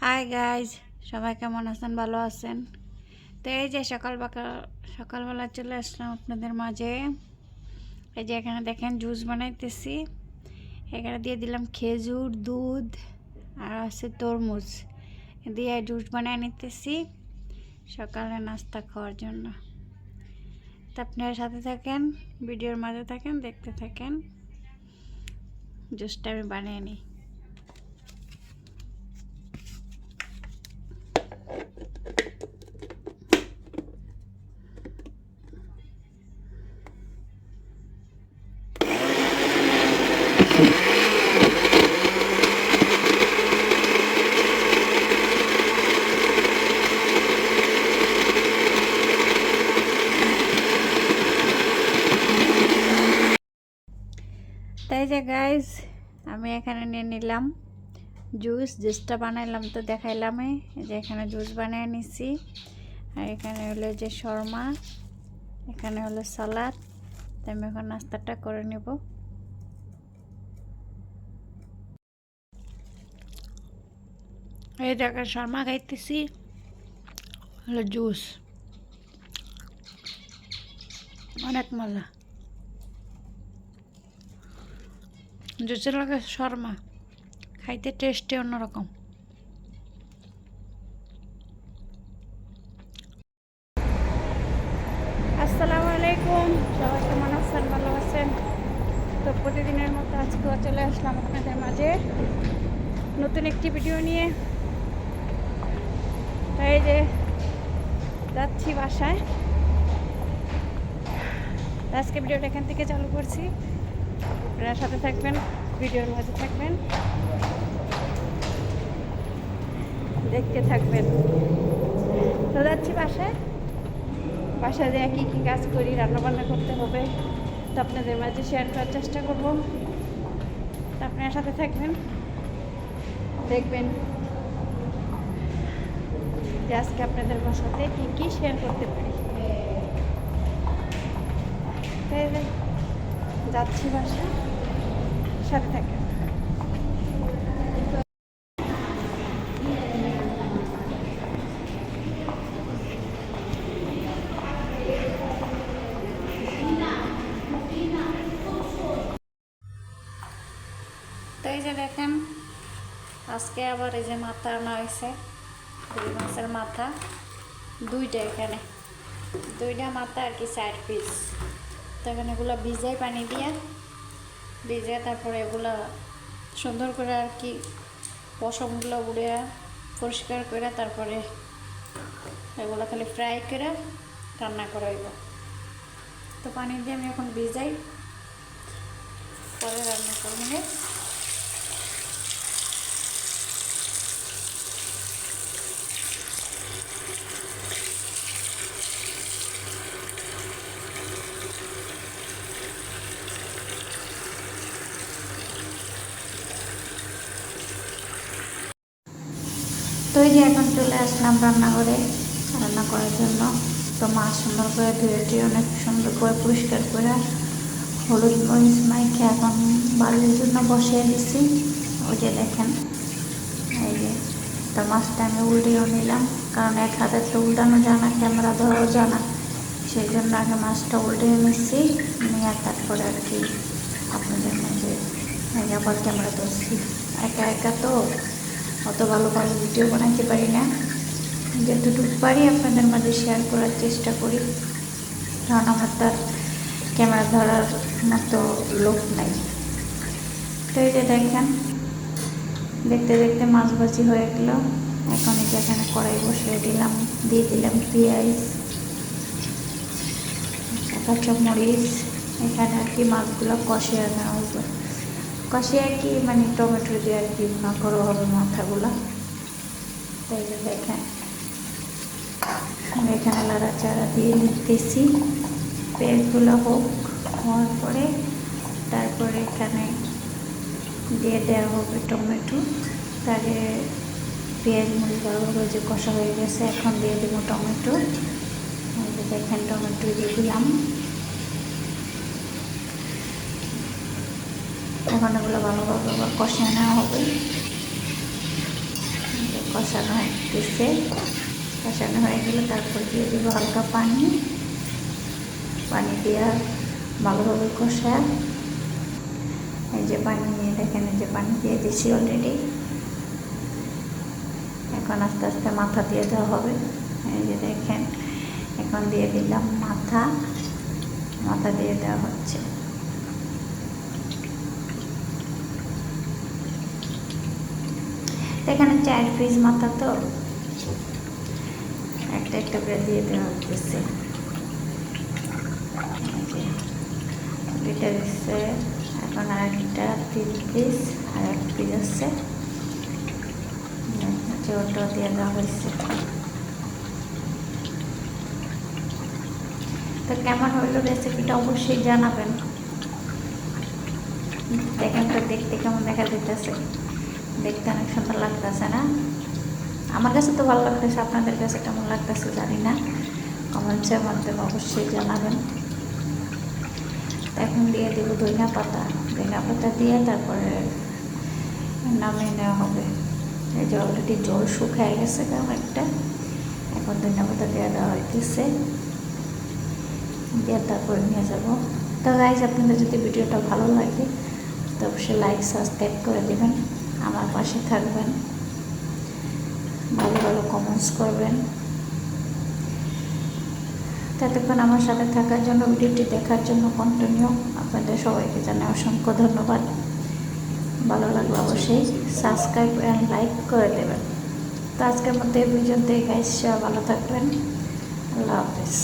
Hi guys, সবাই কেমন আছেন? ভালো আছেন? তো এই যে সকালবেলা চলে আসলাম আপনাদের মাঝে। এই যে এখানে দেখেন জুস বানাইতেছি। এখানে দিয়ে দিলাম খেজুর, দুধ আর আছে তরমুজ দিয়ে জুস বানিয়ে নিতেছি সকালে নাস্তা খাওয়ার জন্য। তো আপনারা সাথে থাকেন, ভিডিওর মাঝে থাকেন, দেখতে থাকেন। জুসটা আমি বানিয়ে নিই। তাই যে গাইজ, আমি এখানে নিয়ে নিলাম জুসটা বানাইলাম তো দেখাইলাম। এই যে এখানে জুস বানিয়ে নিছি। আর এখানে হলো যে শর্মা, এখানে হলো সালাদ। তো আমি এখন নাস্তাটা করে নেব। এই জায়গায় শর্মা খাইতেছি, হলো জুস, অনেক মজা। জুসের লাগে শর্মা খাইতে টেস্টে অন্যরকম। আসসালামু আলাইকুম, সবাই কেমন আছেন? ভালো আছেন? তো প্রতিদিনের মতো আজকেও চলে আসলাম আপনাদের মাঝে নতুন একটি ভিডিও নিয়ে। এই যে যাচ্ছি বাসায়। আজকে ভিডিওটা এখান থেকে চালু করছি। আপনারা সাথে থাকবেন, ভিডিওর মাঝে থাকবেন, দেখতে থাকবেন। তো যাচ্ছি বাসায় যেয়ে কী কী কাজ করি, রান্নাবান্না করতে হবে, তো আপনাদের মাঝে শেয়ার করার চেষ্টা করব। তো আপনারা সাথে থাকবেন, দেখবেন যে আজকে আপনাদের সাথে কী কী শেয়ার করতে পারি। যাচ্ছি বাসায়, সাথে থাকেন। তো এই যে দেখেন, আজকে আবার এই যে মাথা আনা হয়েছে, রুই মাছের মাথা দুইটা, এখানে দুইটা মাথা আর কি 4 পিস। তো এখানে এগুলো ভিজাই পানি দিয়ে ভিজে, তারপরে এগুলা সুন্দর করে আর কি পশমগুলো উড়ে পরিষ্কার করে তারপরে এগুলো খালি ফ্রাই করে রান্না করাইব। তো পানি দিয়ে আমি এখন ভিজাই, পরে রান্না করবো। তো এই যে এখন চলে আসলাম রান্নাঘরে রান্না করার জন্য। তো মাছ সুন্দর করে ধুয়ে অনেক সুন্দর করে পরিষ্কার করে হলুদ মরিচ মাইখে এখন বাড়ির জন্য বসিয়ে দিচ্ছি। ওই যে দেখেন, এই যে তো মাছটা আমি উল্টেও নিলাম, কারণ এক হাতে তো উল্টানো জানা, ক্যামেরা ধরাও জানা, সেই জন্য আগে মাছটা উল্টে নিচ্ছি, নিয়ে তারপরে আর কি আপনাদের মাঝে আবার ক্যামেরা ধরছি। একা একা তো অত ভালোভাবে ভিডিও বানাইতে পারি না, যতটুকু পারি আপনাদের মাঝে শেয়ার করার চেষ্টা করি, কারণ আমার তার ক্যামেরা ধরার মতো লোক নাই। তো এই যে দেখেন, দেখতে দেখতে মাছ ভাজি হয়ে গেল। এখন এই যে এখানে কড়াই বসিয়ে দিলাম, দিয়ে দিলাম পেঁয়াজ, কাঁচামরিচ। এখানে আর কি মাছগুলো কষিয়ে নেওয়া হবে, কষিয়ে আর কি মানে টমেটো দিয়ে আর কি মাখরও হবে মাথাগুলো। তাই যে দেখেন আমি এখানে লাড়াচাড়া দিয়ে নিতেছি, পেঁয়াজগুলো হওয়ার পরে তারপরে এখানে দিয়ে দেওয়া হবে টমেটো। তারে পেঁয়াজ মরিচ ভালোভাবে যে কষা হয়ে গেছে, এখন দিয়ে দেবো টমেটো। দেখেন টমেটো দিয়ে দিলাম। এখন এগুলো ভালোভাবে আবার কষিয়ে নেওয়া হবে। কষানো হচ্ছে। কষানো হয়ে গেলে তারপর দিয়ে দেবো হালকা পানি। পানি দিয়ে ভালোভাবে কষা, এই যে পানি নিয়ে দেখেন, এই যে পানি দিয়ে দিচ্ছি অলরেডি। এখন আস্তে আস্তে মাথা দিয়ে দেওয়া হবে। এই যে দেখেন, এখন দিয়ে দিলাম মাথা দিয়ে দেওয়া হচ্ছে। এখানে 4 পিস মাথা, তো একটা একটা করে দিয়ে দেওয়া হচ্ছে। দুইটা দিচ্ছে, এখন আরেকটা 3 পিস, আর 1 পিস আছে, ওটাও দিয়ে দেওয়া হয়েছে। তো কেমন হইলো রেসিপিটা অবশ্যই জানাবেন। দেখেন তো দেখতে কেমন দেখা যেতেছে, দেখতে অনেক সুন্দর লাগতেছে না? আমার কাছে তো ভালো লাগতেছে, আপনাদের কাছে কেমন লাগতেছে জানি না, কমেন্টসের মাধ্যমে অবশ্যই জানাবেন। এখন দিয়ে দেব ধনিয়া পাতা দিয়ে তারপরে নামিয়ে নেওয়া হবে। এই যে অলরেডি জল শুকায় গেছে একটা, এখন ধনিয়া পাতা দিয়ে দেওয়া হইতেছে, দিয়ে তারপরে নিয়ে যাব। তো গাইজ, আপনাদের যদি ভিডিওটা ভালো লাগে তো অবশ্যই লাইক সাবস্ক্রাইব করে দেবেন, আমার পাশে থাকবেন, ভালো ভালো কমেন্টস করবেন। ততক্ষণ আমার সাথে থাকার জন্য, ভিডিওটি দেখার জন্য কন্টিনিউ আপনাদের সবাইকে জানাই অসংখ্য ধন্যবাদ। ভালো লাগলে অবশ্যই সাবস্ক্রাইব অ্যান্ড লাইক করে দেবেন। তো আজকের মধ্যে এই পর্যন্তই গাইজ, ভালো থাকবেন, আল্লাহ হাফেজ।